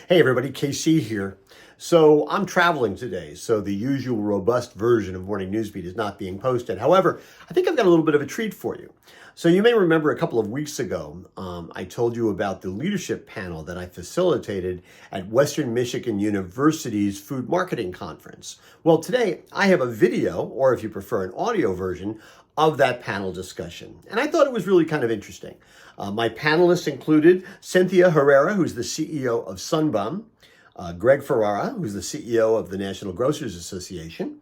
Hey everybody, KC here. So I'm traveling today, so the usual robust version of Morning Newsbeat is not being posted. However, I think I've got a little bit of a treat for you. So you may remember a couple of weeks ago, I told you about the leadership panel that I facilitated at Western Michigan University's Food Marketing Conference. Well, today I have a video, or if you prefer an audio version, of that panel discussion. And I thought it was really kind of interesting. My panelists included Cynthia Herrera, who's the CEO of Sunbum, Greg Ferrara, who's the CEO of the National Grocers Association,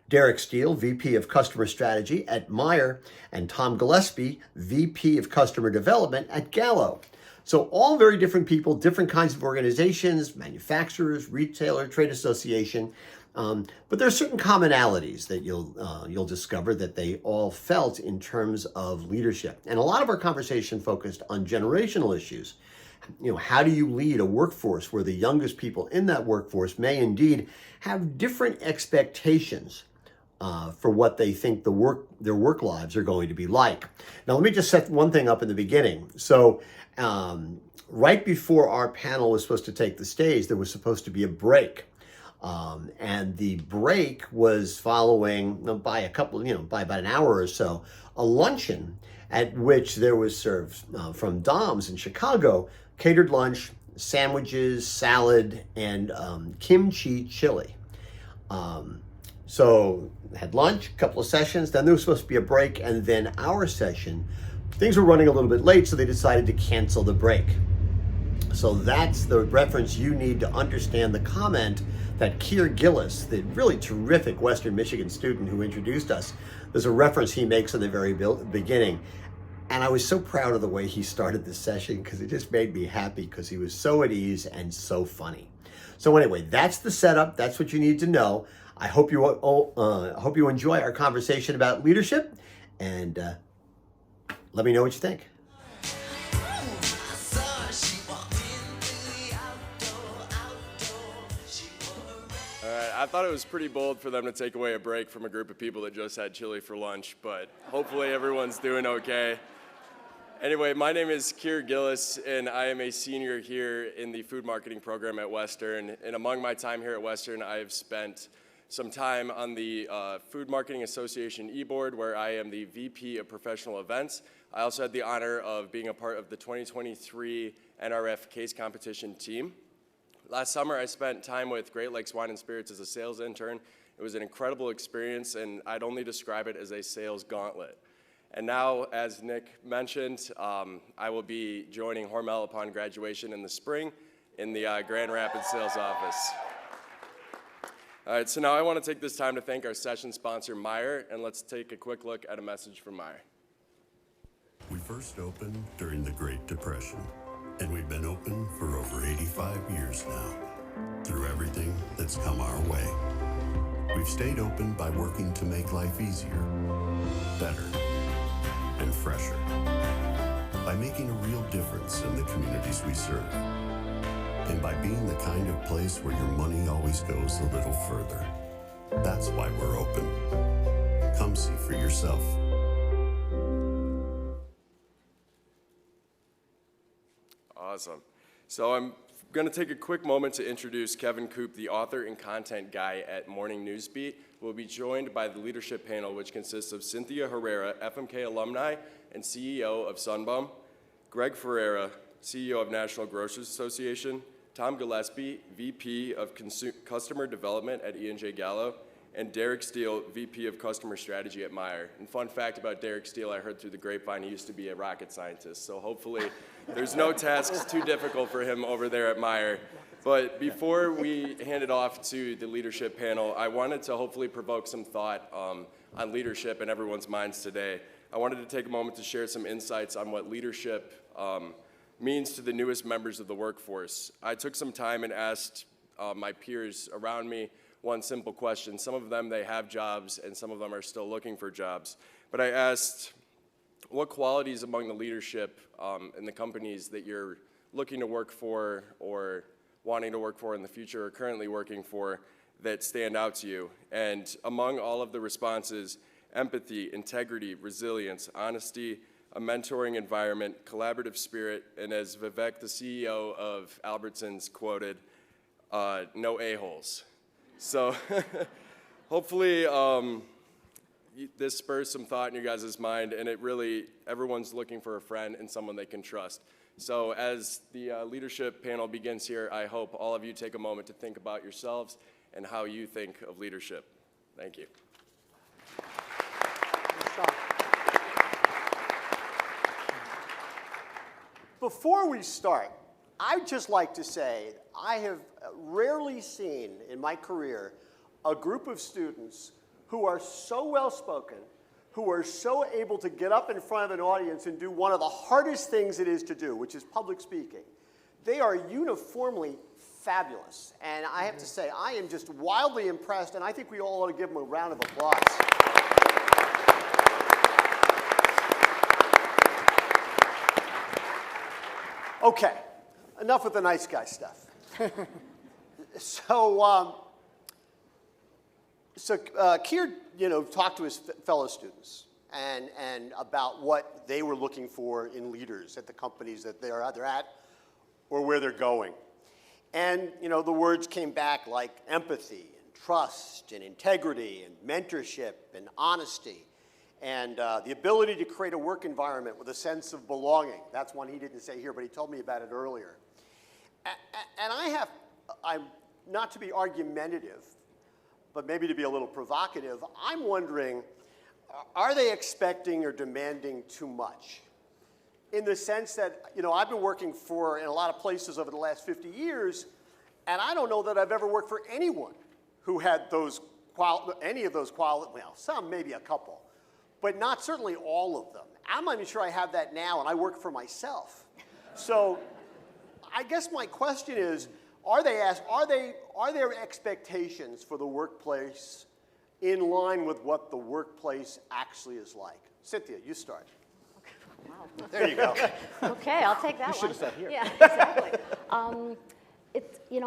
Derek Steele, VP of Customer Strategy at Meijer, and Tom Gillespie, VP of Customer Development at Gallo. So all very different people, different kinds of organizations, manufacturers, retailer, trade association. But there are certain commonalities that you'll discover that they all felt in terms of leadership. And a lot of our conversation focused on generational issues. How do you lead a workforce where the youngest people in that workforce may indeed have different expectations for what they think their work lives are going to be like. Now, let me just set one thing up in the beginning. So right before our panel was supposed to take the stage, there was supposed to be a break. And the break was following by about an hour or so, a luncheon at which there was served from Dom's in Chicago, catered lunch, sandwiches, salad, and kimchi chili. So had lunch, a couple of sessions, then there was supposed to be a break, and then our session. Things were running a little bit late, so they decided to cancel the break. So that's the reference you need to understand the comment that Keir Gillis, the really terrific Western Michigan student who introduced us, there's a reference he makes in the very beginning. And I was so proud of the way he started this session because it just made me happy because he was so at ease and so funny. So anyway, that's the setup. That's what you need to know. I hope you enjoy our conversation about leadership, and let me know what you think. I thought it was pretty bold for them to take away a break from a group of people that just had chili for lunch, but hopefully everyone's doing okay. Anyway, my name is Keir Gillis, and I am a senior here in the food marketing program at Western. And among my time here at Western, I have spent some time on the Food Marketing Association e-board, where I am the VP of Professional Events. I also had the honor of being a part of the 2023 NRF Case Competition team. Last summer, I spent time with Great Lakes Wine and Spirits as a sales intern. It was an incredible experience, and I'd only describe it as a sales gauntlet. And now, as Nick mentioned, I will be joining Hormel upon graduation in the spring in the Grand Rapids sales office. All right, so now I want to take this time to thank our session sponsor, Meijer, and let's take a quick look at a message from Meijer. We first opened during the Great Depression, and we've been open for over 85 years now, through everything that's come our way. We've stayed open by working to make life easier, better, and fresher, by making a real difference in the communities we serve, and by being the kind of place where your money always goes a little further. That's why we're open. Come see for yourself. Awesome. So I'm going to take a quick moment to introduce Kevin Coop, the author and content guy at Morning Newsbeat. We'll be joined by the leadership panel, which consists of Cynthia Herrera, FMK alumni and CEO of Sunbum, Greg Ferrara, CEO of National Grocers Association, Tom Gillespie, VP of Customer Development at E&J Gallo, and Derek Steele, VP of Customer Strategy at Meijer. And fun fact about Derek Steele, I heard through the grapevine he used to be a rocket scientist, so hopefully there's no tasks too difficult for him over there at Meijer. But before we hand it off to the leadership panel, I wanted to hopefully provoke some thought on leadership in everyone's minds today. I wanted to take a moment to share some insights on what leadership means to the newest members of the workforce. I took some time and asked my peers around me one simple question. Some of them, they have jobs, and some of them are still looking for jobs. But I asked, what qualities among the leadership in the companies that you're looking to work for or wanting to work for in the future or currently working for that stand out to you? And among all of the responses, empathy, integrity, resilience, honesty, a mentoring environment, collaborative spirit, and as Vivek, the CEO of Albertsons, quoted, no a-holes. So hopefully this spurs some thought in your guys' mind, and it really, everyone's looking for a friend and someone they can trust. So as the leadership panel begins here, I hope all of you take a moment to think about yourselves and how you think of leadership. Thank you. Before we start, I'd just like to say I have rarely seen in my career a group of students who are so well-spoken, who are so able to get up in front of an audience and do one of the hardest things it is to do, which is public speaking. They are uniformly fabulous. And I have to say, I am just wildly impressed, and I think we all ought to give them a round of applause. Okay, enough with the nice guy stuff. Keir, talked to his fellow students and about what they were looking for in leaders at the companies that they're either at or where they're going. And, the words came back like empathy and trust and integrity and mentorship and honesty and the ability to create a work environment with a sense of belonging. That's one he didn't say here, but he told me about it earlier. And I'm not to be argumentative, but maybe to be a little provocative, I'm wondering, are they expecting or demanding too much? In the sense that, I've been working in a lot of places over the last 50 years, and I don't know that I've ever worked for anyone who had any of those qualities, well, some, maybe a couple, but not certainly all of them. I'm not even sure I have that now, and I work for myself. So I guess my question is, are there expectations for the workplace in line with what the workplace actually is like? Cynthia, you start. Wow. There you go. Okay, I'll take that one. You should have sat here. Yeah, exactly.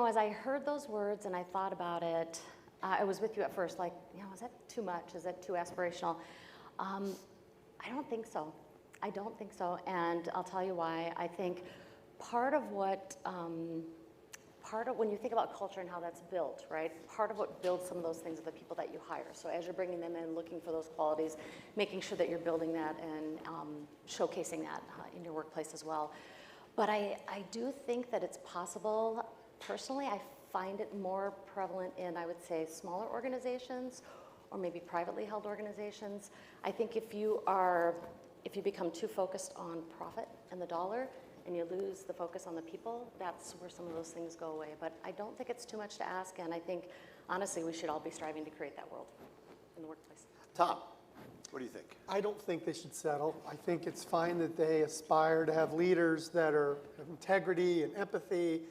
As I heard those words and I thought about it, I was with you at first, like, is that too much? Is that too aspirational? I don't think so. I don't think so, and I'll tell you why. I think part of when you think about culture and how that's built, right? Part of what builds some of those things are the people that you hire. So as you're bringing them in, looking for those qualities, making sure that you're building that and showcasing that in your workplace as well. But I do think that it's possible. Personally, I find it more prevalent in, I would say, smaller organizations or maybe privately held organizations. I think if you become too focused on profit and the dollar, and you lose the focus on the people, that's where some of those things go away. But I don't think it's too much to ask, and I think, honestly, we should all be striving to create that world in the workplace. Tom, what do you think? I don't think they should settle. I think it's fine that they aspire to have leaders that have integrity and empathy.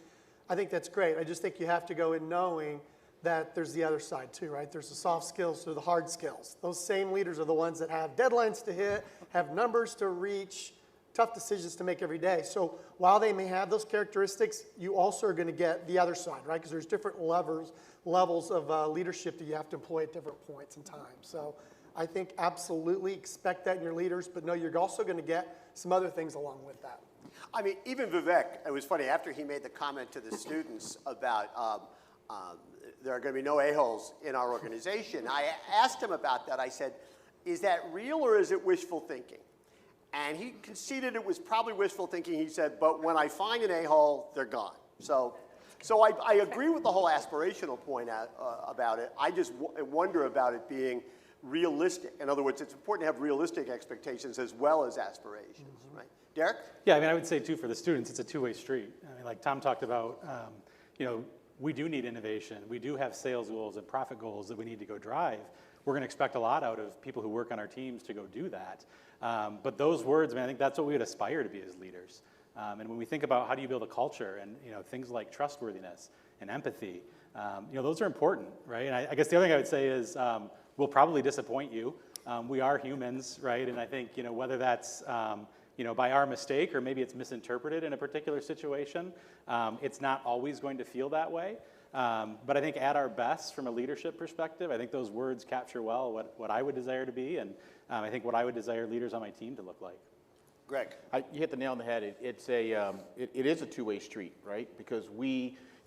I think that's great. I just think you have to go in knowing that there's the other side too, right? There's the soft skills, there's the hard skills. Those same leaders are the ones that have deadlines to hit, have numbers to reach, tough decisions to make every day. So while they may have those characteristics, you also are going to get the other side, right? Because there's different levels of leadership that you have to employ at different points in time. So I think absolutely expect that in your leaders, but no, you're also going to get some other things along with that. I mean, even Vivek, it was funny, after he made the comment to the students about there are going to be no a-holes in our organization, I asked him about that. I said, is that real or is it wishful thinking? And he conceded it was probably wishful thinking. He said, but when I find an a-hole, they're gone. So I agree with the whole aspirational point about it. I just wonder about it being realistic. In other words, it's important to have realistic expectations as well as aspirations, right? Derek? Yeah, I would say too, for the students, it's a two-way street. Like Tom talked about, we do need innovation. We do have sales goals and profit goals that we need to go drive. We're going to expect a lot out of people who work on our teams to go do that. But those words, I think that's what we would aspire to be as leaders. And when we think about how do you build a culture and things like trustworthiness and empathy, those are important, right? And I guess the other thing I would say is we'll probably disappoint you. We are humans, right? And I think whether that's by our mistake or maybe it's misinterpreted in a particular situation, it's not always going to feel that way. But I think at our best, from a leadership perspective, I think those words capture well what I would desire to be, and I think what I would desire leaders on my team to look like. Greg. You hit the nail on the head. It is a two-way street, right? Because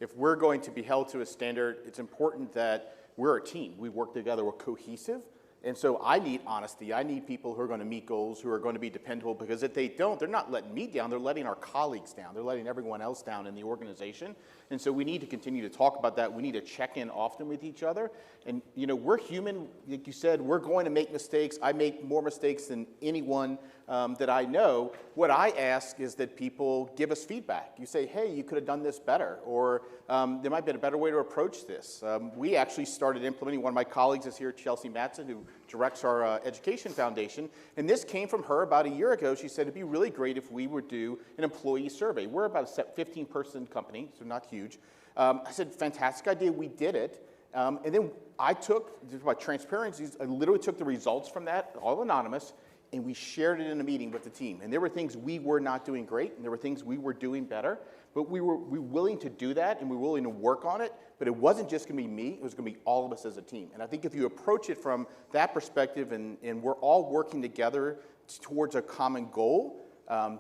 if we're going to be held to a standard, it's important that we're a team. We work together, we're cohesive. And so I need honesty. I need people who are going to meet goals, who are going to be dependable, because if they don't, they're not letting me down, they're letting our colleagues down. They're letting everyone else down in the organization. And so we need to continue to talk about that. We need to check in often with each other. And, we're human. Like you said, we're going to make mistakes. I make more mistakes than anyone that I know. What I ask is that people give us feedback. You say, hey, you could have done this better, or there might be a better way to approach this. We actually started implementing, one of my colleagues is here, Chelsea Matson, who directs our Education Foundation, and this came from her about a year ago. She said it'd be really great if we would do an employee survey. We're about a 15-person company, so not huge. I said, fantastic idea, we did it. And then I took, just about transparency, I literally took the results from that, all anonymous, and we shared it in a meeting with the team. And there were things we were not doing great, and there were things we were doing better, but we were willing to do that, and we were willing to work on it, but it wasn't just gonna be me, it was gonna be all of us as a team. And I think if you approach it from that perspective, and we're all working together towards a common goal,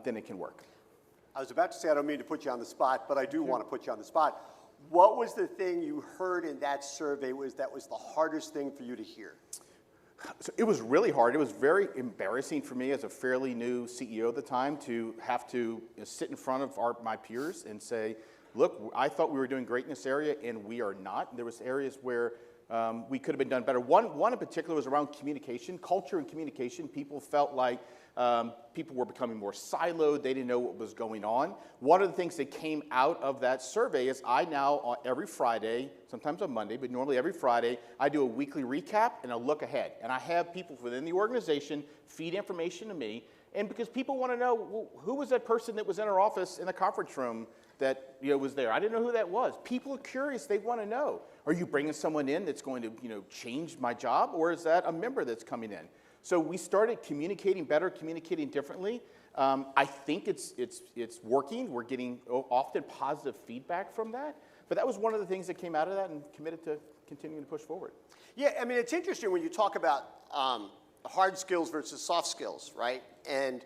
then it can work. I was about to say I don't mean to put you on the spot, but I do want to put you on the spot. What was the thing you heard in that survey that was the hardest thing for you to hear? So it was really hard. It was very embarrassing for me as a fairly new CEO at the time to have to sit in front of my peers and say, look, I thought we were doing great in this area, and we are not. There was areas where we could have been done better. One in particular was around communication, culture and communication. People felt like people were becoming more siloed. They didn't know what was going on. One of the things that came out of that survey is I now, every Friday, sometimes on Monday, but normally every Friday, I do a weekly recap and a look ahead. And I have people within the organization feed information to me. And because people want to know, well, who was that person that was in our office in the conference room that was there? I didn't know who that was. People are curious. They want to know. Are you bringing someone in that's going to change my job, or is that a member that's coming in? So we started communicating better, communicating differently. I think it's working. We're getting often positive feedback from that. But that was one of the things that came out of that, and committed to continuing to push forward. Yeah, I mean, it's interesting when you talk about hard skills versus soft skills, right? And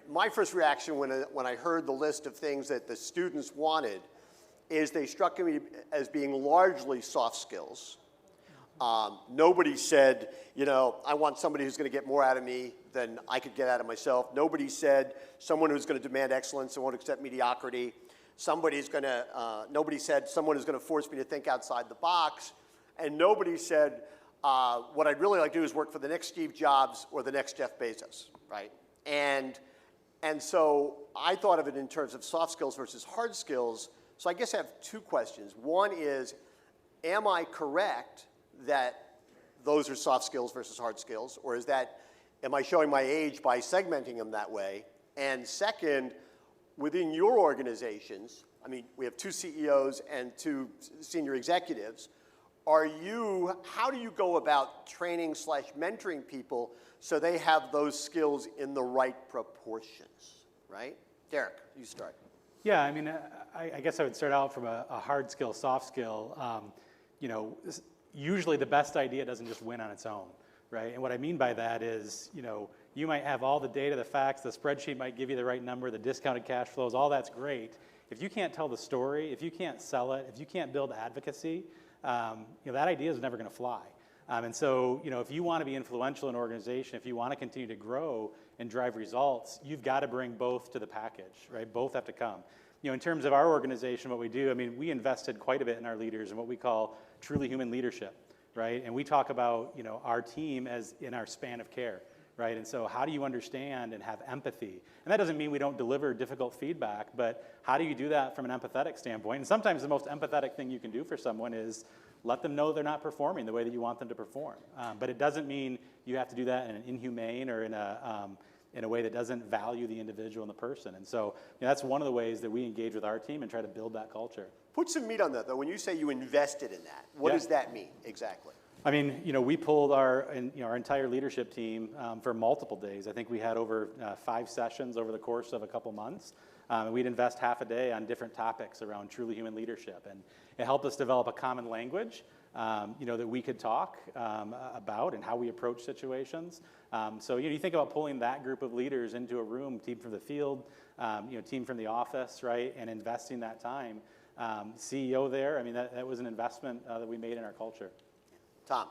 my first reaction when I heard the list of things that the students wanted is they struck me as being largely soft skills. Nobody said, I want somebody who's going to get more out of me than I could get out of myself. Nobody said someone who's going to demand excellence and won't accept mediocrity. Nobody said someone who's going to force me to think outside the box. And nobody said, what I'd really like to do is work for the next Steve Jobs or the next Jeff Bezos, right? And so I thought of it in terms of soft skills versus hard skills. So I guess I have two questions. One is, am I correct that those are soft skills versus hard skills, or am I showing my age by segmenting them that way? And second, within your organizations, I mean, we have 2 CEOs and 2 senior executives. How do you go about training / mentoring people so they have those skills in the right proportions, right? Derek, you start. Yeah, I mean, I guess I would start out from a hard skill, soft skill. Usually the best idea doesn't just win on its own, right? And what I mean by that is, you might have all the data, the facts, the spreadsheet might give you the right number, the discounted cash flows, all that's great. If you can't tell the story, if you can't sell it, if you can't build advocacy, that idea is never going to fly. And so, if you want to be influential in an organization, if you want to continue to grow and drive results, you've got to bring both to the package, right? Both have to come. In terms of our organization, what we do, I mean, we invested quite a bit in our leaders and what we call truly human leadership, right? And we talk about, our team as in our span of care, right? And so how do you understand and have empathy? And that doesn't mean we don't deliver difficult feedback, but how do you do that from an empathetic standpoint? And sometimes the most empathetic thing you can do for someone is let them know they're not performing the way that you want them to perform. But it doesn't mean you have to do that in an inhumane or in a way that doesn't value the individual and the person. And so that's one of the ways that we engage with our team and try to build that culture. Put some meat on that, though. When you say you invested in that, what does that mean exactly? I mean, we pulled our entire leadership team for multiple days. I think we had over 5 sessions over the course of a couple months. We'd invest half a day on different topics around truly human leadership. And it helped us develop a common language that we could talk about and how we approach situations. So you think about pulling that group of leaders into a room, team from the field, team from the office, right, and investing that time. CEO there, I mean, that was an investment that we made in our culture. Tom.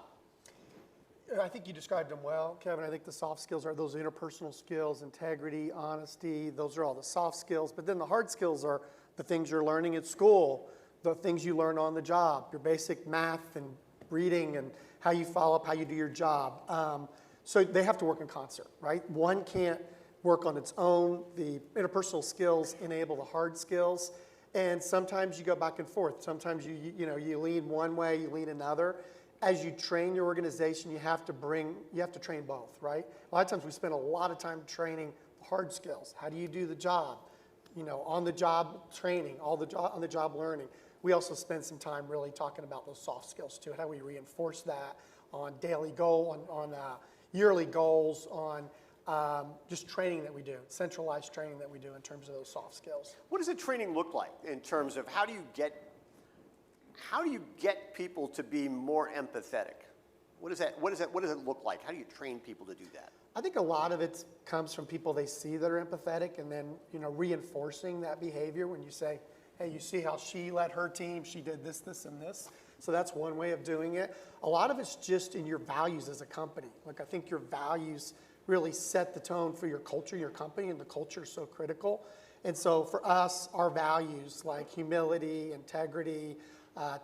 I think you described them well, Kevin. I think the soft skills are those interpersonal skills, integrity, honesty. Those are all the soft skills. But then the hard skills are the things you're learning at school, the things you learn on the job, your basic math and reading and how you follow up, how you do your job. So they have to work in concert, right? One can't work on its own. The interpersonal skills enable the hard skills. And sometimes you go back and forth. Sometimes you lean one way, you lean another. As you train your organization, you have to train both, right? A lot of times we spend a lot of time training hard skills. How do you do the job? On the job training, on the job learning. We also spend some time really talking about those soft skills too. How do we reinforce that on daily goal, on yearly goals, on just training that we do, centralized training that we do in terms of those soft skills. What does the training look like in terms of how do you get people to be more empathetic? What does it look like? How do you train people to do that? I think a lot of it comes from people they see that are empathetic, and then reinforcing that behavior when you say, hey, you see how she led her team, she did this, this, and this. So that's one way of doing it. A lot of it's just in your values as a company. Like I think your values really set the tone for your culture, your company, and the culture is so critical. And so for us, our values like humility, integrity,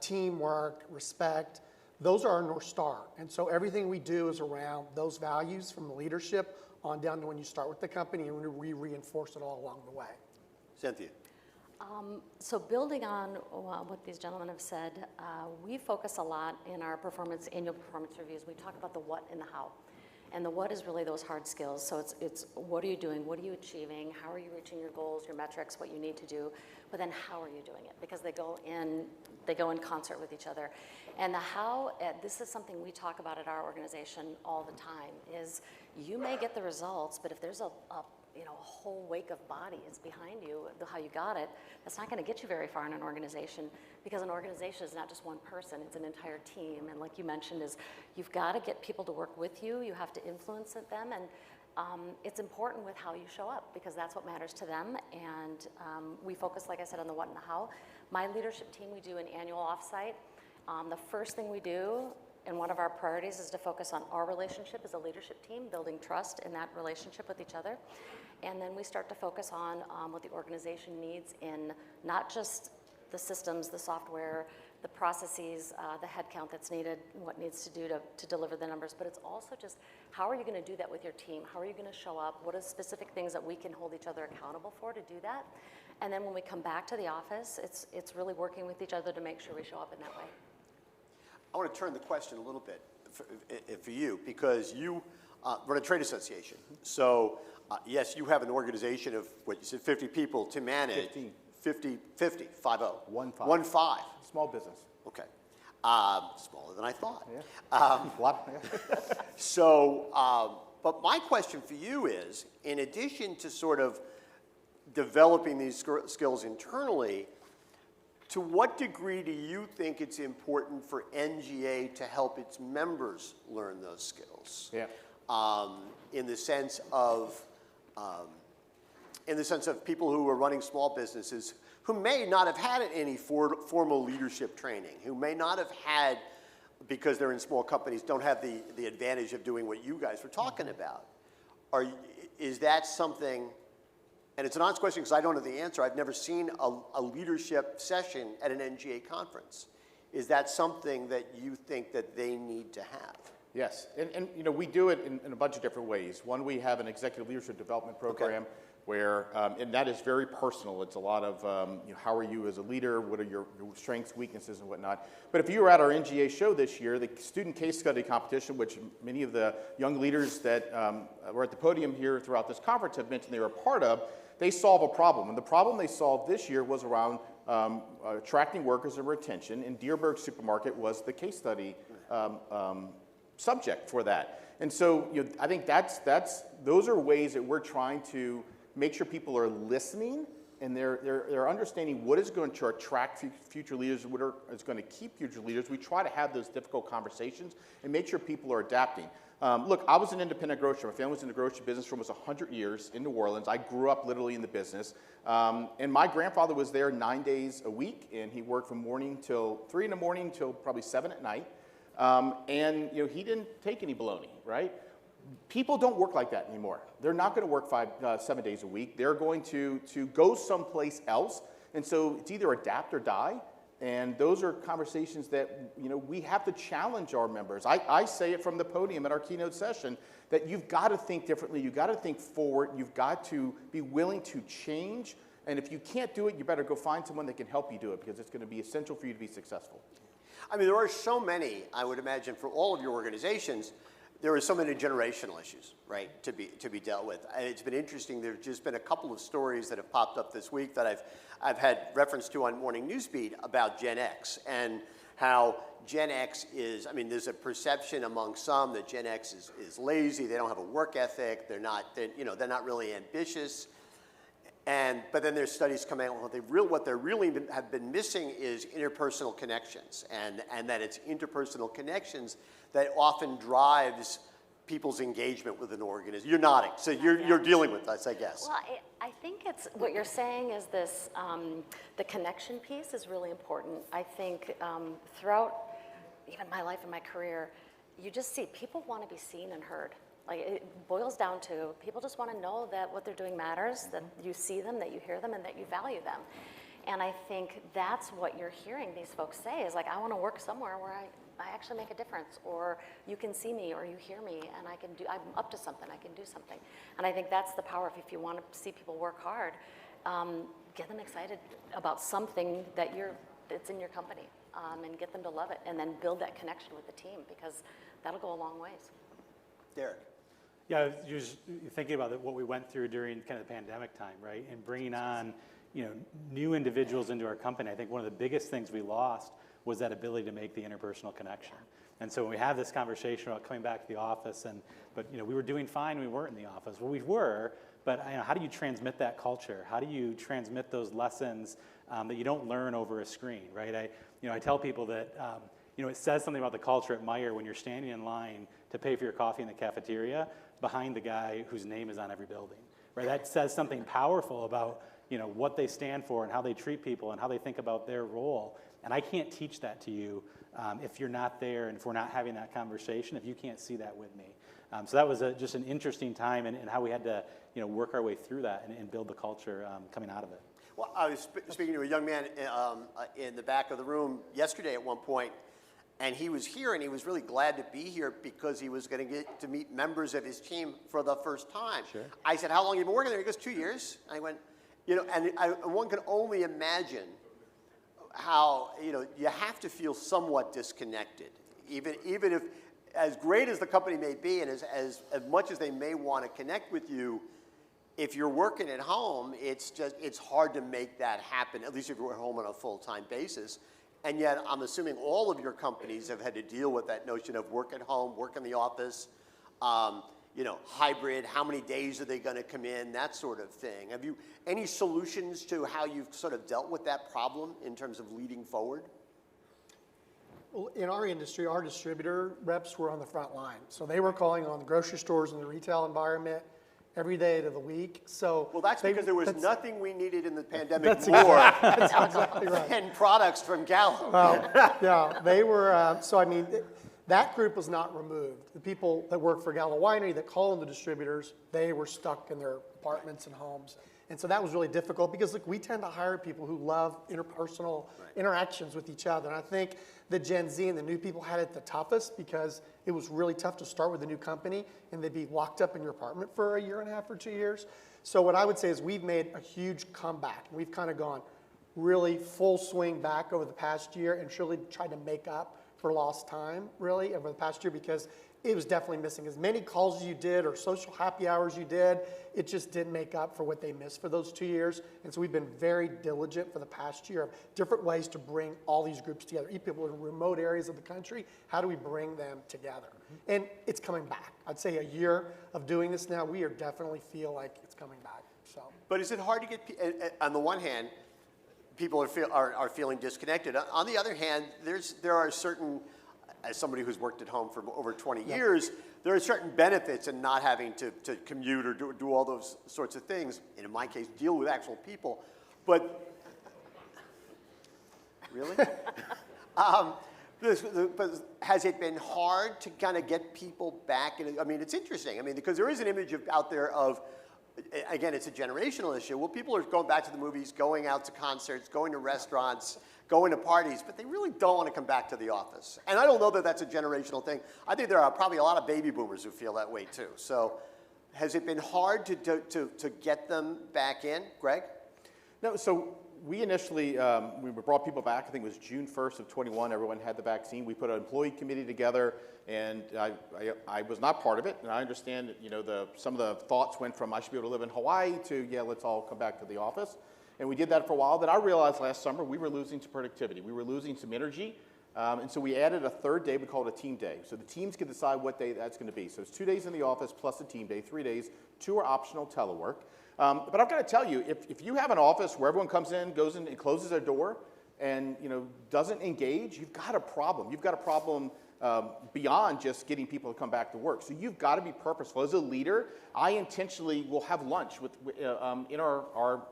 teamwork, respect, those are our North Star. And so everything we do is around those values from the leadership on down to when you start with the company, and we reinforce it all along the way. Cynthia. So building on what these gentlemen have said, we focus a lot in our annual performance reviews. We talk about the what and the how. And the what is really those hard skills. So it's what are you doing? What are you achieving? How are you reaching your goals, your metrics, what you need to do? But then how are you doing it? Because they go in concert with each other. And the how, this is something we talk about at our organization all the time, is you may get the results, but if there's a whole wake of bodies behind you, how you got it, that's not going to get you very far in an organization, because an organization is not just one person, it's an entire team. And like you mentioned, is you've got to get people to work with you, you have to influence them, and it's important with how you show up, because that's what matters to them. And we focus, like I said, on the what and the how. My leadership team, we do an annual offsite. The first thing we do, and one of our priorities, is to focus on our relationship as a leadership team, building trust in that relationship with each other. And then we start to focus on what the organization needs in not just the systems, the software, the processes, the headcount that's needed, what needs to do to deliver the numbers, but it's also just how are you going to do that with your team? How are you going to show up? What are specific things that we can hold each other accountable for to do that? And then when we come back to the office, it's really working with each other to make sure we show up in that way. I want to turn the question a little bit for you, because you run a trade association. So yes, you have an organization of, what you said, 50 people to manage. 50. 50, 5-0. 1-5. Small business. Okay. Smaller than I thought. Yeah. So, but my question for you is, in addition to sort of developing these skills internally, to what degree do you think it's important for NGA to help its members learn those skills? Yeah. In the sense of people who are running small businesses who may not have had any formal leadership training, who may not have had, because they're in small companies, don't have the advantage of doing what you guys were talking about. Is that something, and it's an honest question because I don't know the answer, I've never seen a leadership session at an NGA conference. Is that something that you think that they need to have? Yes, and we do it in a bunch of different ways. One, we have an executive leadership development program. Okay. Where, and that is very personal. It's a lot of, how are you as a leader? What are your strengths, weaknesses, and whatnot? But if you were at our NGA show this year, the student case study competition, which many of the young leaders that were at the podium here throughout this conference have mentioned they were a part of, they solve a problem. And the problem they solved this year was around attracting workers and retention, and Dearborn Supermarket was the case study subject for that. And so I think those are ways that we're trying to make sure people are listening and they're understanding what is going to attract future leaders, what is going to keep future leaders. We try to have those difficult conversations and make sure people are adapting. Look, I was an independent grocer. My family was in the grocery business for almost 100 years in New Orleans. I grew up literally in the business. And my grandfather was there 9 days a week, and he worked from morning till 3 in the morning till probably 7 at night. And he didn't take any baloney, right? People don't work like that anymore. They're not going to work 7 days a week. They're going to go someplace else. And so it's either adapt or die. And those are conversations that we have to challenge our members. I say it from the podium at our keynote session that you've got to think differently. You've got to think forward. You've got to be willing to change. And if you can't do it, you better go find someone that can help you do it, because it's going to be essential for you to be successful. I mean, there are so many, I would imagine, for all of your organizations, there are so many generational issues, right, to be dealt with. And it's been interesting. There's just been a couple of stories that have popped up this week that I've had reference to on Morning Newsbeat about Gen X and how Gen X is, I mean, there's a perception among some that Gen X is lazy. They don't have a work ethic. They're not really ambitious. But then there's studies coming out, what they really have been missing is interpersonal connections, and that it's interpersonal connections that often drives people's engagement with an organization. You're nodding, so you're dealing with this, I guess. Well, I think it's what you're saying is this, the connection piece is really important. I think throughout even my life and my career, you just see people want to be seen and heard. Like, it boils down to people just want to know that what they're doing matters, that you see them, that you hear them, and that you value them. And I think that's what you're hearing these folks say is like, I want to work somewhere where I actually make a difference, or you can see me, or you hear me, and I'm up to something, I can do something. And I think that's the power of, if you want to see people work hard, get them excited about something that's in your company, and get them to love it, and then build that connection with the team, because that'll go a long ways. Derek. Yeah, you're thinking about what we went through during kind of the pandemic time, right? And bringing on, new individuals into our company. I think one of the biggest things we lost was that ability to make the interpersonal connection. And so when we have this conversation about coming back to the office, but we were doing fine, we weren't in the office. Well, we were, but how do you transmit that culture? How do you transmit those lessons that you don't learn over a screen, right? I tell people that, it says something about the culture at Meijer when you're standing in line to pay for your coffee in the cafeteria behind the guy whose name is on every building, right? That says something powerful about, what they stand for and how they treat people and how they think about their role. And I can't teach that to you if you're not there and if we're not having that conversation, if you can't see that with me. So that was just an interesting time and how we had to, work our way through that and build the culture coming out of it. Well, I was speaking to a young man in the back of the room yesterday at one point, and he was here, and he was really glad to be here because he was going to get to meet members of his team for the first time. Sure. I said, how long have you been working there? He goes, 2 years. And I went, one can only imagine how, you have to feel somewhat disconnected, even if, as great as the company may be and as much as they may want to connect with you, if you're working at home, it's hard to make that happen, at least if you're at home on a full-time basis. And yet, I'm assuming all of your companies have had to deal with that notion of work at home, work in the office, hybrid, how many days are they going to come in, that sort of thing. Have you any solutions to how you've sort of dealt with that problem in terms of leading forward? Well, in our industry, our distributor reps were on the front line. So they were calling on the grocery stores and the retail environment every day of the week. So that's because there was nothing we needed in the pandemic more exactly right. than products from Gallo. Well, yeah, they were, that group was not removed. The people that work for Gallo Winery that call in the distributors, they were stuck in their apartments and homes. And so that was really difficult because, look, we tend to hire people who love interpersonal interactions with each other. And I think the Gen Z and the new people had it the toughest because it was really tough to start with a new company and they'd be locked up in your apartment for a year and a half or 2 years. So what I would say is we've made a huge comeback. We've kind of gone really full swing back over the past year and really tried to make up for lost time, really, over the past year because it was definitely missing. As many calls as you did or social happy hours you did, it just didn't make up for what they missed for those 2 years. And so we've been very diligent for the past year of different ways to bring all these groups together. People in remote areas of the country, how do we bring them together? And it's coming back. I'd say a year of doing this now, we are definitely feel like it's coming back. So, But is it hard to get, on the one hand, people are feeling disconnected. On the other hand, there are certain, as somebody who's worked at home for over 20 years, there are certain benefits in not having to commute or do all those sorts of things, and in my case, deal with actual people. But, really? But has it been hard to kind of get people back? I mean, it's interesting. I mean, because there is an image out there of, again, it's a generational issue. Well, people are going back to the movies, going out to concerts, going to restaurants, going to parties, but they really don't want to come back to the office. And I don't know that that's a generational thing. I think there are probably a lot of baby boomers who feel that way too. So has it been hard to get them back in, Greg? No, so we initially, we brought people back, I think it was June 1st of 21, everyone had the vaccine. We put an employee committee together, and I was not part of it, and I understand that, you know, some of the thoughts went from I should be able to live in Hawaii to, yeah, let's all come back to the office. And we did that for a while. Then I realized last summer we were losing some productivity. We were losing some energy. And so we added a third day. We call it a team day. So the teams can decide what day that's going to be. So it's 2 days in the office plus a team day, 3 days. 2 are optional telework. But I've got to tell you, if you have an office where everyone comes in, goes in, and closes their door, and doesn't engage, you've got a problem. You've got a problem beyond just getting people to come back to work. So you've got to be purposeful. As a leader, I intentionally will have lunch in our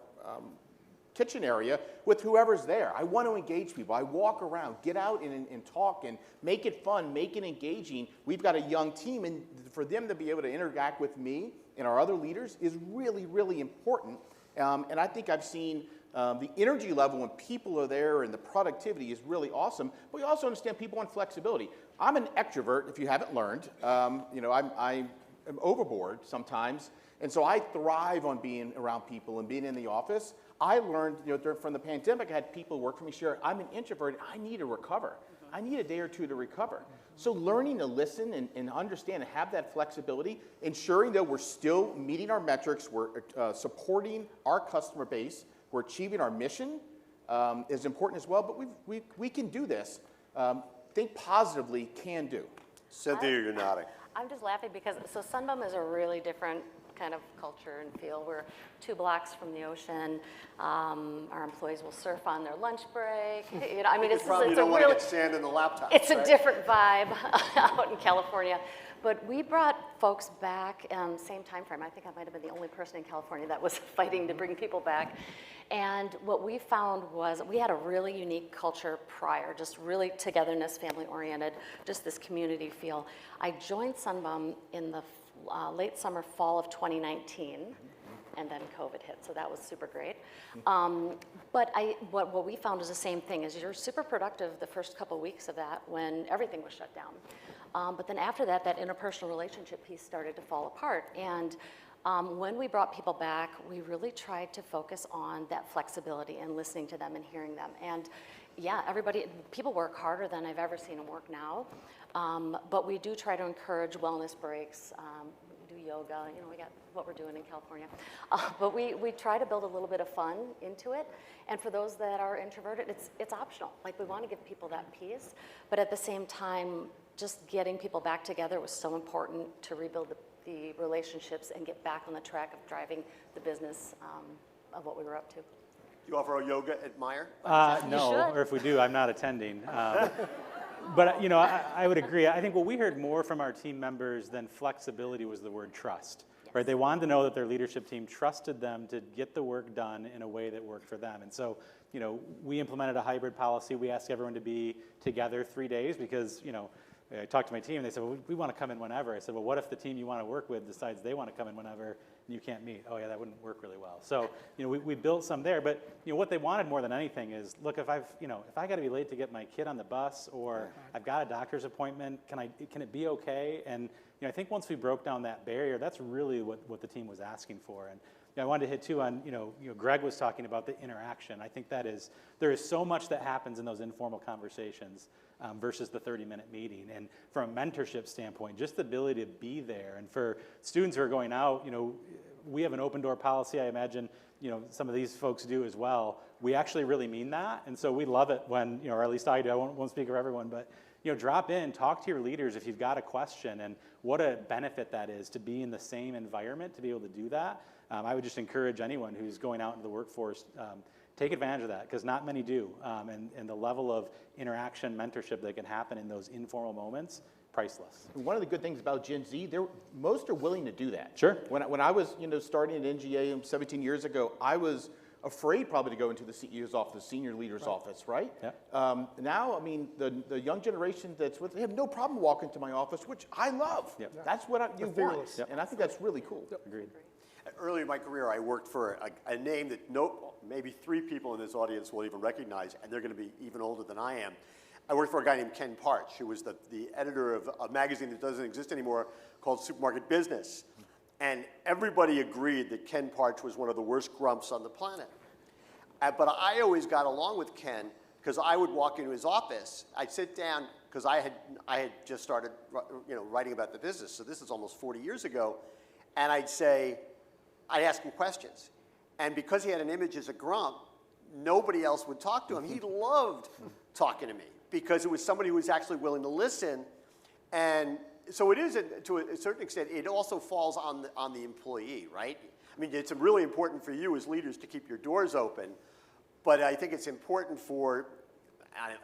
kitchen area with whoever's there. I want to engage people. I walk around, get out and talk and make it fun, make it engaging. We've got a young team, and for them to be able to interact with me and our other leaders is really, really important. And I think I've seen the energy level when people are there and the productivity is really awesome. But we also understand people want flexibility. I'm an extrovert, if you haven't learned. I'm overboard sometimes. And so I thrive on being around people and being in the office. I learned, from the pandemic, I had people work for me share, I'm an introvert, I need to recover. I need a day or two to recover. So learning to listen and understand and have that flexibility, ensuring that we're still meeting our metrics, we're supporting our customer base, we're achieving our mission is important as well, but we can do this. Think positively, can do. Cynthia, you're nodding. I'm just laughing because, so Sunbum is a really different kind of culture and feel. We're 2 blocks from the ocean. Our employees will surf on their lunch break. I mean, it's you don't want to get sand in the laptop. It's a different vibe out in California. But we brought folks back same time frame. I think I might have been the only person in California that was fighting to bring people back. And what we found was we had a really unique culture prior, just really togetherness, family-oriented, just this community feel. I joined Sunbum in the late summer, fall of 2019, and then COVID hit, so that was super great. But what we found is the same thing, is you're super productive the first couple of weeks of that when everything was shut down. But then after that, that interpersonal relationship piece started to fall apart. And when we brought people back, we really tried to focus on that flexibility and listening to them and hearing them. And yeah, people work harder than I've ever seen them work now. But we do try to encourage wellness breaks. We do yoga, we got what we're doing in California. But we try to build a little bit of fun into it. And for those that are introverted, it's optional. Like, we want to give people that peace. But at the same time, just getting people back together was so important to rebuild the relationships and get back on the track of driving the business of what we were up to. You offer a yoga at Meijer? No, or if we do, I'm not attending. But I would agree. I think what we heard more from our team members than flexibility was the word trust. Yes. Right? They wanted to know that their leadership team trusted them to get the work done in a way that worked for them. And so, we implemented a hybrid policy. We asked everyone to be together 3 days because, I talked to my team, and they said, well, we want to come in whenever. I said, well, what if the team you want to work with decides they want to come in whenever and you can't meet? Oh, yeah, that wouldn't work really well. So, we built some there. But, what they wanted more than anything is, look, if I got to be late to get my kid on the bus, or I've got a doctor's appointment, can it be okay? And, I think once we broke down that barrier, that's really what the team was asking for. And I wanted to hit too on, Greg was talking about the interaction. I think there is so much that happens in those informal conversations versus the 30-minute meeting. And from a mentorship standpoint, just the ability to be there. And for students who are going out, we have an open door policy. I imagine, some of these folks do as well. We actually really mean that. And so we love it when, or at least I do, I won't speak for everyone, but drop in, talk to your leaders if you've got a question, and what a benefit that is to be in the same environment, to be able to do that. I would just encourage anyone who's going out into the workforce, take advantage of that, because not many do. And the level of interaction, mentorship that can happen in those informal moments, priceless. One of the good things about Gen Z, most are willing to do that. Sure. When I was starting at NGA 17 years ago, I was afraid probably to go into the CEO's office, the senior leader's office, right? Yeah. Now, I mean, the young generation they have no problem walking to my office, which I love. Yep. That's what you want. fearless. Yep. And I think that's really cool. Agreed. Early in my career, I worked for a name that maybe 3 people in this audience will even recognize, and they're going to be even older than I am. I worked for a guy named Ken Parch, who was the editor of a magazine that doesn't exist anymore called Supermarket Business. And everybody agreed that Ken Parch was one of the worst grumps on the planet. But I always got along with Ken because I would walk into his office. I'd sit down because I had just started writing about the business. So this is almost 40 years ago. And I'd ask him questions. And because he had an image as a grump, nobody else would talk to him. He loved talking to me because it was somebody who was actually willing to listen. And so it is, to a certain extent, it also falls on the employee, right? I mean, it's really important for you as leaders to keep your doors open, but I think it's important for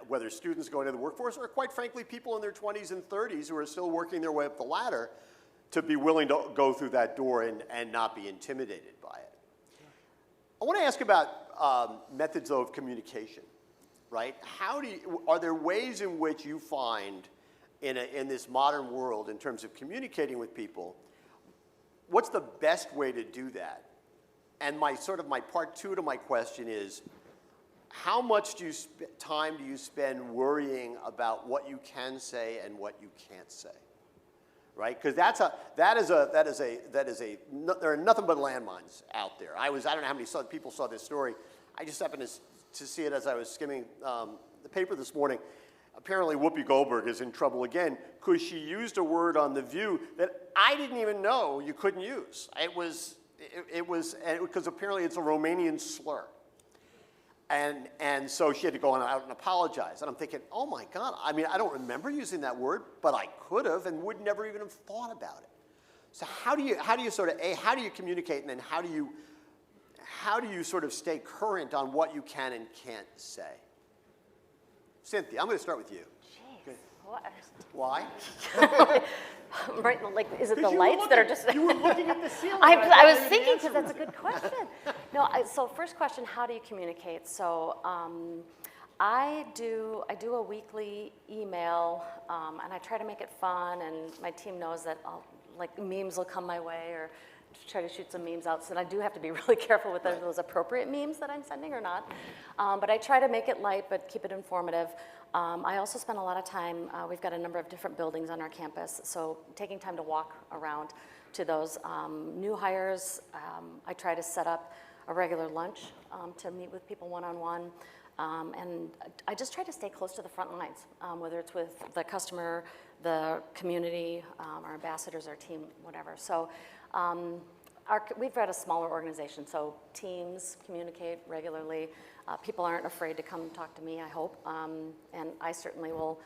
whether students going into the workforce or, quite frankly, people in their 20s and 30s who are still working their way up the ladder to be willing to go through that door and not be intimidated by it. I want to ask about methods of communication, right? Are there ways in which you find in this modern world in terms of communicating with people, what's the best way to do that? And my part 2 to my question is, how much time do you spend worrying about what you can say and what you can't say? Right? Because there are nothing but landmines out there. I don't know how many people saw this story. I just happened to see it as I was skimming the paper this morning. Apparently Whoopi Goldberg is in trouble again because she used a word on The View that I didn't even know you couldn't use. It was because apparently it's a Romanian slur. And so she had to go out and apologize. And I'm thinking, oh my God, I mean, I don't remember using that word, but I could have and would never even have thought about it. So how do you communicate, and then how do you sort of stay current on what you can and can't say? Cynthia, I'm going to start with you. Jeez, what? Why? Right, like, is it the lights that are just? You were looking at the ceiling. I was thinking, because that's a good question. No, so first question, how do you communicate? So I do a weekly email, and I try to make it fun, and my team knows that memes will come my way, or try to shoot some memes out. So I do have to be really careful with those appropriate memes that I'm sending or not. But I try to make it light, but keep it informative. I also spend a lot of time, we've got a number of different buildings on our campus, so taking time to walk around to those new hires. I try to set up a regular lunch to meet with people one-on-one. And I just try to stay close to the front lines, whether it's with the customer, the community, our ambassadors, our team, whatever. So we've got a smaller organization, so teams communicate regularly. People aren't afraid to come talk to me, I hope. And I certainly will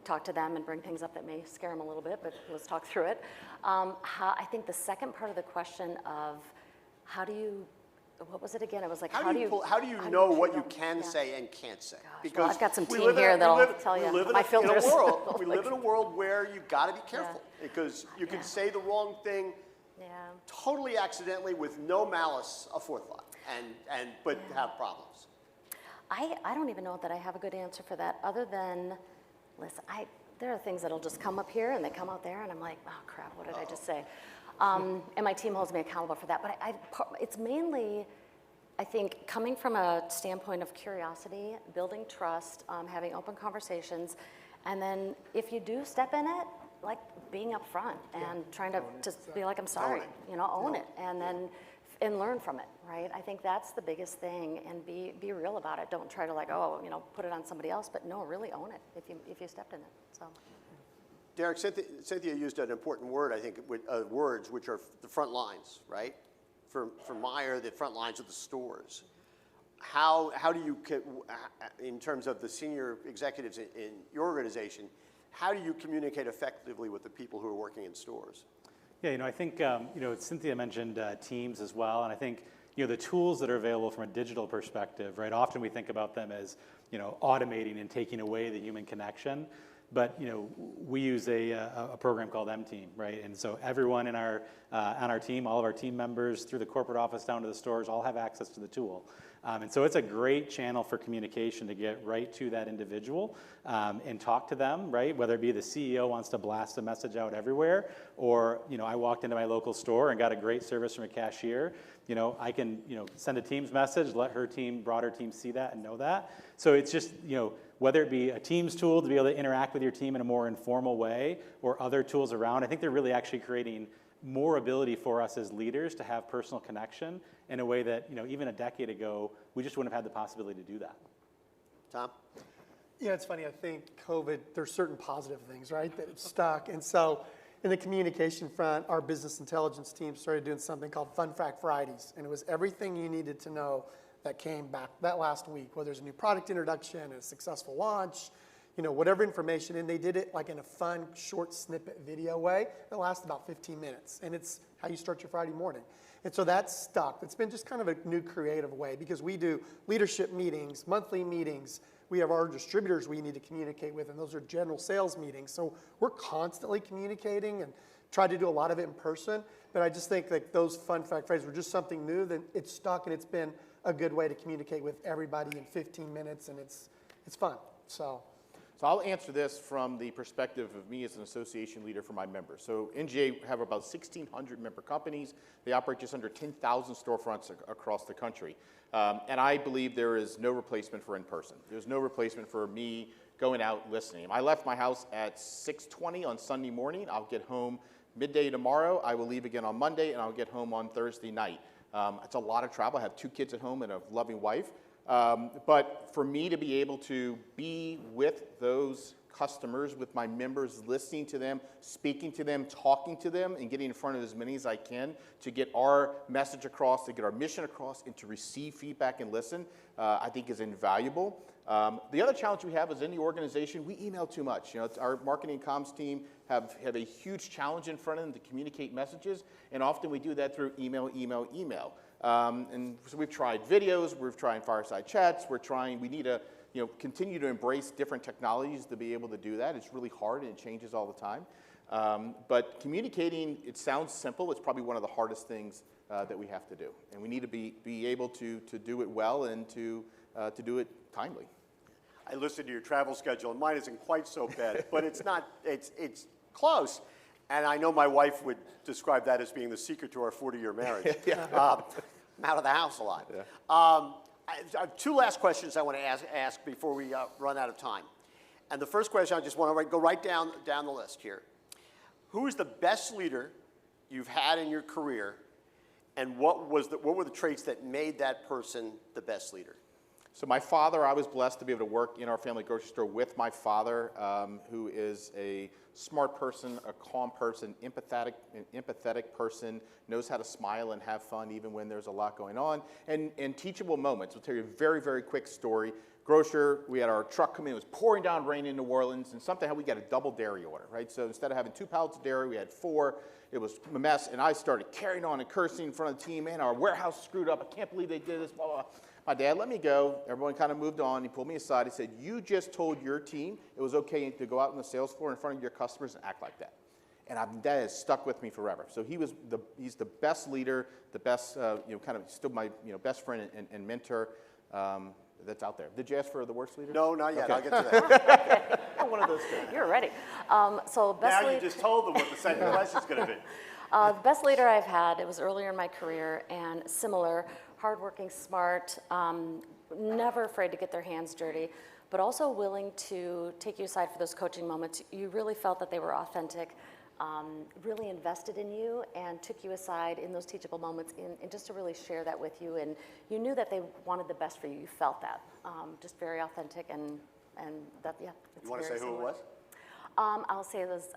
talk to them and bring things up that may scare them a little bit, but let's talk through it. I think the second part of the question of how do you, what was it again? It was like, how do you know what you can say and can't say? Gosh, Because well, I've got some team here that'll tell you my filters. We live in a world where you've got to be careful because you can say the wrong thing totally accidentally with no malice aforethought but have problems. I don't even know that I have a good answer for that other than, listen, there are things that'll just come up here and they come out there and I'm like, oh crap, what did I just say? And my team holds me accountable for that. But it's mainly, I think, coming from a standpoint of curiosity, building trust, having open conversations, and then if you do step in it, like being upfront and trying to be like, I'm sorry, own it, and then learn from it, right? I think that's the biggest thing, and be real about it. Don't try to put it on somebody else, but no, really own it if you stepped in it. So. Derek, Cynthia used an important word, I think, words, which are the front lines, right? For Meijer, the front lines of the stores. How do you, in terms of the senior executives in your organization, how do you communicate effectively with the people who are working in stores? Yeah, I think, Cynthia mentioned Teams as well, and I think, the tools that are available from a digital perspective, right? Often we think about them as, automating and taking away the human connection, but, we use a program called M-Team, right? And so everyone in on our team, all of our team members through the corporate office down to the stores, all have access to the tool. And so it's a great channel for communication to get right to that individual and talk to them, right? Whether it be the CEO wants to blast a message out everywhere, or, I walked into my local store and got a great service from a cashier. I can, send a Teams message, let her team, broader team see that and know that. So it's just, whether it be a Teams tool to be able to interact with your team in a more informal way or other tools around, I think they're really actually creating more ability for us as leaders to have personal connection in a way that, even a decade ago, we just wouldn't have had the possibility to do that. Tom? Yeah, it's funny. I think COVID, there's certain positive things, right, that it's stuck. And so in the communication front, our business intelligence team started doing something called Fun Fact Fridays. And it was everything you needed to know that came back that last week, whether there's a new product introduction, a successful launch, whatever information. And they did it like in a fun, short snippet video way that lasts about 15 minutes. And it's how you start your Friday morning. And so that's stuck. It's been just kind of a new creative way because we do leadership meetings, monthly meetings. We have our distributors we need to communicate with, and those are general sales meetings. So we're constantly communicating and try to do a lot of it in person. But I just think that those Fun Fact Fridays were just something new that it's stuck, and it's been a good way to communicate with everybody in 15 minutes, and it's fun. So I'll answer this from the perspective of me as an association leader for my members. So E&J have about 1,600 member companies. They operate just under 10,000 storefronts across the country. And I believe there is no replacement for in-person. There's no replacement for me going out listening. I left my house at 6:20 on Sunday morning. I'll get home midday tomorrow. I will leave again on Monday, and I'll get home on Thursday night. It's a lot of travel. I have 2 kids at home and a loving wife. But for me to be able to be with those customers, with my members, listening to them, speaking to them, talking to them, and getting in front of as many as I can to get our message across, to get our mission across, and to receive feedback and listen, I think is invaluable. The other challenge we have is in the organization, we email too much. Our marketing and comms team have a huge challenge in front of them to communicate messages, and often we do that through email. And so we've tried videos, we've tried fireside chats, we need to continue to embrace different technologies to be able to do that. It's really hard and it changes all the time. But communicating, it sounds simple, it's probably one of the hardest things that we have to do. And we need to be able to do it well and to do it timely. I listened to your travel schedule, and mine isn't quite so bad, but it's close. And I know my wife would describe that as being the secret to our 40-year marriage. I'm out of the house a lot. Yeah. I have 2 last questions I want to ask before we run out of time. And the first question, I just want to go right down the list here. Who is the best leader you've had in your career, and what were the traits that made that person the best leader? So my father, I was blessed to be able to work in our family grocery store with my father, who is a smart person, a calm person, an empathetic person, knows how to smile and have fun even when there's a lot going on, and teachable moments. I'll tell you a very, very quick story. Grocer, we had our truck come in, it was pouring down rain in New Orleans, and somehow we got a double dairy order, right? So instead of having 2 pallets of dairy, we had 4. It was a mess, and I started carrying on and cursing in front of the team. Man, our warehouse screwed up. I can't believe they did this, blah, blah. My dad let me go. Everyone kind of moved on. He pulled me aside. He said, you just told your team it was okay to go out on the sales floor in front of your customers and act like that. And that has stuck with me forever. So he's the best leader, the best, kind of still my best friend and mentor that's out there. Did you ask for the worst leader? No, not yet. Okay. I'll get to that. One of those two. You're ready. So best now you just told them what the second question is going to be. The best leader I've had, it was earlier in my career, and similar, hardworking, smart, never afraid to get their hands dirty, but also willing to take you aside for those coaching moments. You really felt that they were authentic, really invested in you, and took you aside in those teachable moments and just to really share that with you. And you knew that they wanted the best for you. You felt that. Just very authentic, and that, yeah. You want to say who it was? I'll say it was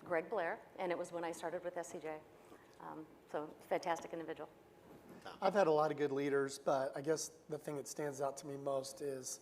Greg Blair, and it was when I started with SCJ. So fantastic individual. I've had a lot of good leaders, but I guess the thing that stands out to me most is,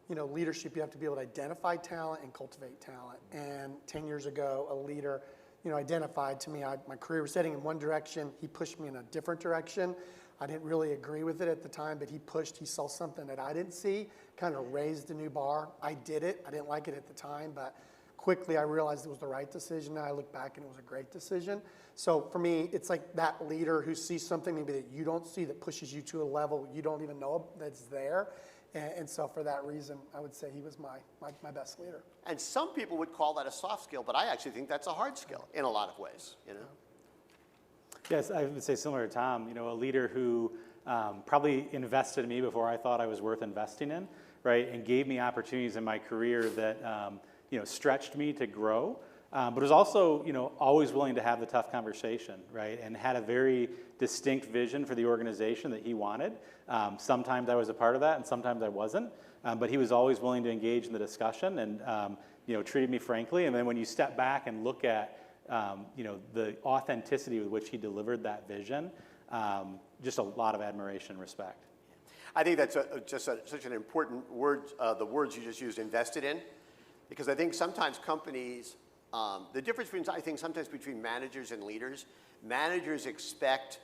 leadership. You have to be able to identify talent and cultivate talent. And 10 years ago, a leader identified to me. My career was heading in one direction. He pushed me in a different direction. I didn't really agree with it at the time, but he saw something that I didn't see, kind of raised a new bar. I did it. I didn't like it at the time, but quickly I realized it was the right decision. Now I look back and it was a great decision. So for me, it's like that leader who sees something maybe that you don't see, that pushes you to a level you don't even know that's there. And so for that reason, I would say he was my best leader. And some people would call that a soft skill, but I actually think that's a hard skill in a lot of ways, Yes, I would say similar to Tom, a leader who probably invested in me before I thought I was worth investing in, right? And gave me opportunities in my career that, stretched me to grow, but was also, always willing to have the tough conversation, right? And had a very distinct vision for the organization that he wanted. Sometimes I was a part of that and sometimes I wasn't, but he was always willing to engage in the discussion and, treated me frankly. And then when you step back and look at the authenticity with which he delivered that vision, just a lot of admiration and respect. I think that's such an important word, the words you just used, invested in, because I think sometimes companies, the difference sometimes between managers and leaders, managers expect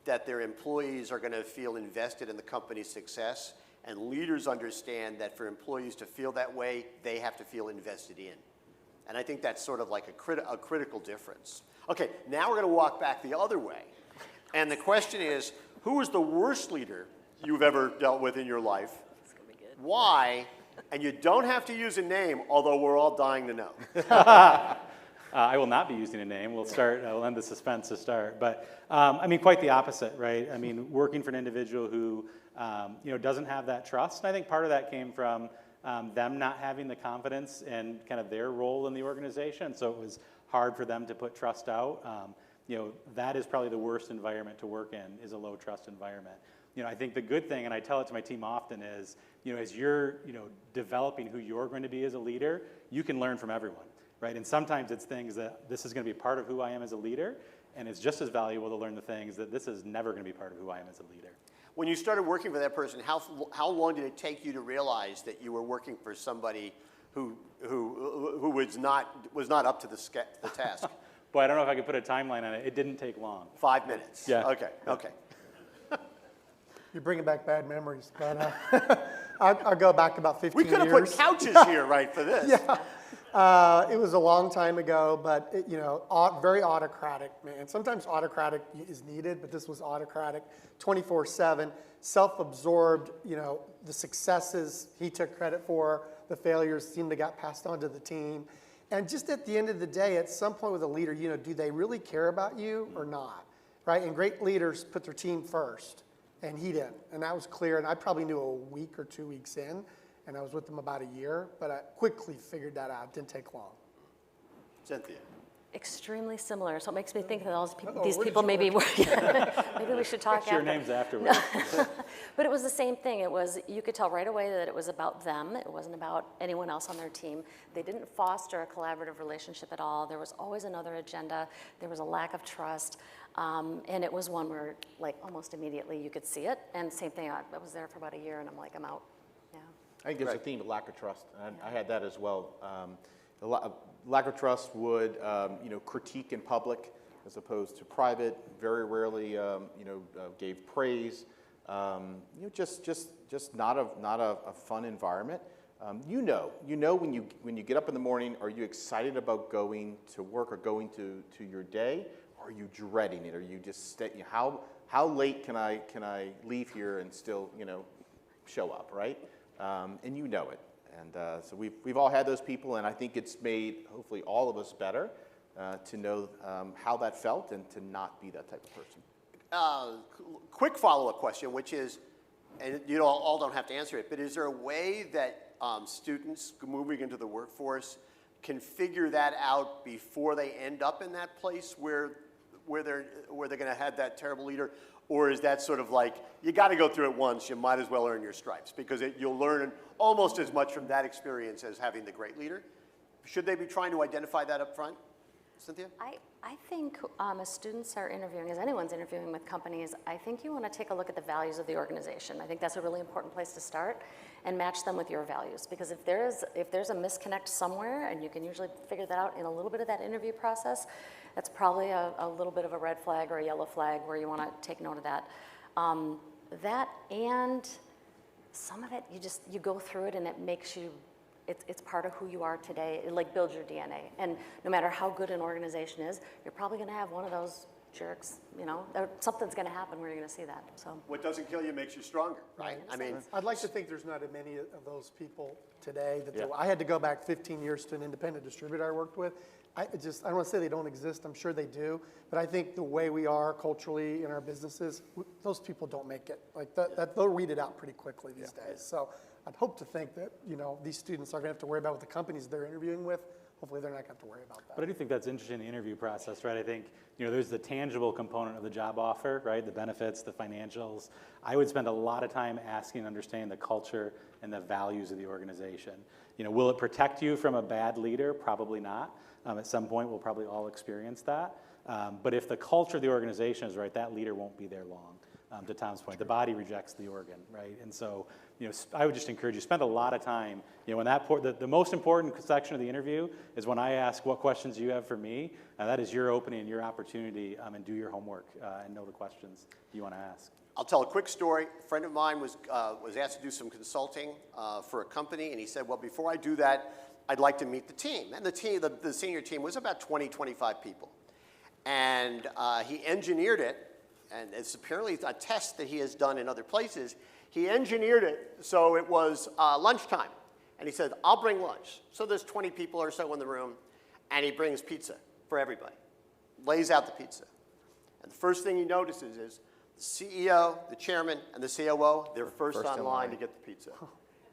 that their employees are going to feel invested in the company's success, and leaders understand that for employees to feel that way, they have to feel invested in. And I think that's sort of like a critical difference. Okay, now we're going to walk back the other way. And the question is, who is the worst leader you've ever dealt with in your life? It's gonna be good. Why? And you don't have to use a name, although we're all dying to know. I will not be using a name. We'll end the suspense to start. But, quite the opposite, right? Working for an individual who, doesn't have that trust. And I think part of that came from them not having the confidence in kind of their role in the organization. So it was hard for them to put trust out. That is probably the worst environment to work in, is a low trust environment. I think the good thing, and I tell it to my team often, is, as you're, developing who you're going to be as a leader, you can learn from everyone, right? And sometimes it's things that this is going to be part of who I am as a leader, and it's just as valuable to learn the things that this is never going to be part of who I am as a leader. When you started working for that person, how long did it take you to realize that you were working for somebody who was not up to the task? Boy, I don't know if I could put a timeline on it. It didn't take long. 5 minutes. Yeah. Okay. You're bringing back bad memories, but I'll go back about 15 years. We could have put couches here, right, for this. Yeah. It was a long time ago, but very autocratic, man. Sometimes autocratic is needed, but this was autocratic, 24/7, self-absorbed. The successes he took credit for, the failures seemed to got passed on to the team. And just at the end of the day, at some point with a leader, do they really care about you or not, right? And great leaders put their team first, and he didn't. And that was clear, and I probably knew a week or 2 weeks in, and I was with them about a year, but I quickly figured that out. It didn't take long. Cynthia. Extremely similar, so it makes me think that these where people did you maybe maybe we should talk Share after. names afterwards. But it was the same thing. You could tell right away that it was about them. It wasn't about anyone else on their team. They didn't foster a collaborative relationship at all. There was always another agenda. There was a lack of trust. And it was one where, like, almost immediately you could see it. And same thing, I was there for about a year, and I'm like, I'm out. Yeah. I think there's a theme of lack of trust. I had that as well. Lack of trust would, critique in public as opposed to private. Very rarely, gave praise. Just not a fun environment. When you get up in the morning, are you excited about going to work or going to your day? Or are you dreading it? Are you just how late can I leave here and still show up, right? And you know it. And so we've all had those people, and I think it's made, hopefully, all of us better to know how that felt and to not be that type of person. Quick follow-up question, which is, and you all don't have to answer it, but is there a way that students moving into the workforce can figure that out before they end up in that place where they're going to have that terrible leader? Or is that sort of like, you got to go through it once, you might as well earn your stripes, because you'll learn almost as much from that experience as having the great leader? Should they be trying to identify that up front? Cynthia? I think as students are interviewing, as anyone's interviewing with companies, I think you want to take a look at the values of the organization. I think that's a really important place to start. and match them with your values. Because if there's a misconnect somewhere, and you can usually figure that out in a little bit of that interview process, that's probably a little bit of a red flag or a yellow flag where you want to take note of that. That and some of it, you go through it and it makes you, it's part of who you are today. It like builds your DNA. And no matter how good an organization is, you're probably going to have one of those jerks, or something's going to happen where you're going to see that. So What doesn't kill you makes you stronger, right? I mean, I'd like to think there's not many of those people today. I had to go back 15 years to an independent distributor I worked with. I don't want to say they don't exist. I'm sure they do. But I think the way we are culturally in our businesses, those people don't make it. Like that they'll weed it out pretty quickly these days. So I'd hope to think that, these students are going to have to worry about what the companies they're interviewing with. Hopefully they're not going to have to worry about that. But I do think that's interesting in the interview process, right? I think, there's the tangible component of the job offer, right? The benefits, the financials. I would spend a lot of time asking and understanding the culture and the values of the organization. Will it protect you from a bad leader? Probably not. At some point, we'll probably all experience that. But if the culture of the organization is right, that leader won't be there long. To Tom's point, the body rejects the organ, right? And so, I would just encourage you, spend a lot of time, when the most important section of the interview is when I ask what questions you have for me, that is your opening and your opportunity, and do your homework and know the questions you want to ask. I'll tell a quick story. A friend of mine was asked to do some consulting for a company, and he said, well, before I do that, I'd like to meet the team. And the senior team was about 20, 25 people. And he engineered it, and it's apparently a test that he has done in other places. He engineered it so it was lunchtime. And he said, I'll bring lunch. So there's 20 people or so in the room, and he brings pizza for everybody, lays out the pizza. And the first thing he notices is the CEO, the chairman, and the COO, they're first online to get the pizza.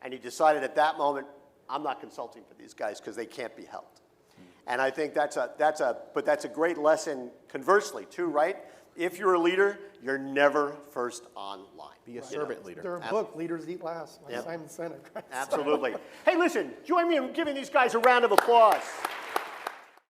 And he decided at that moment, I'm not consulting for these guys because they can't be helped. And I think that's a great lesson conversely too, right? If you're a leader, you're never first online. Be a servant leader. There's a book, Leaders Eat Last, by Simon Sinek. Right? Absolutely. Hey, listen, join me in giving these guys a round of applause.